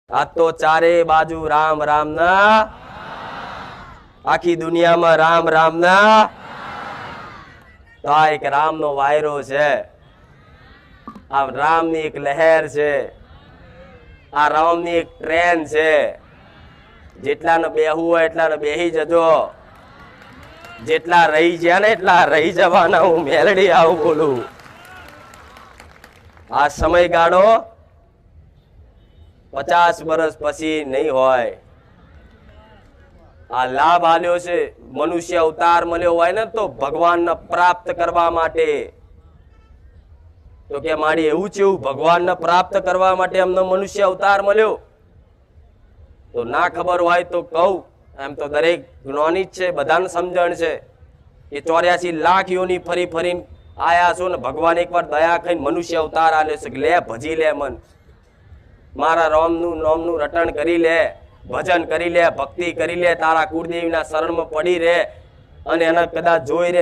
આ તો ચારે બાજુ રામ રામ ના, આખી દુનિયામાં રામ રામ ના, તો આ એક રામનો વાયરો છે, આ રામની એક લહેર છે, આ રામની એક ટ્રેન છે. જેટલાને બેહવું હોય એટલાને બેહી જજો, જેટલા રહી ગયા ને એટલા રહી જવાના. હું મેલડી આવું બોલું. આ સમયગાળો 50 વર્ષ પછી નહીં હોય. આ લાભ આલ્યો છે, મનુષ્ય અવતાર મળ્યો હોય ને તો ભગવાનને પ્રાપ્ત કરવા માટે. તો કે મારી એવું છે, એવું ભગવાનને પ્રાપ્ત કરવા માટે અમને મનુષ્ય અવતાર મળ્યો. તો ના ખબર હોય તો કહું, એમ તો દરેક જ્ઞાની જ છે, બધાને સમજણ છે કે 84 લાખ યોની ફરી ફરીને આયા છો ને ભગવાન એકવાર દયા ખાઈને મનુષ્ય અવતાર આલ્યો છે. લે ભજી લે મન, મારા રામનું નામનું રટણ કરી લે, ભજન કરી લે, ભક્તિ કરી લે, તારા કુળદેવીના શરણમાં પડી રહે અને એને કદાચ જોઈ રહે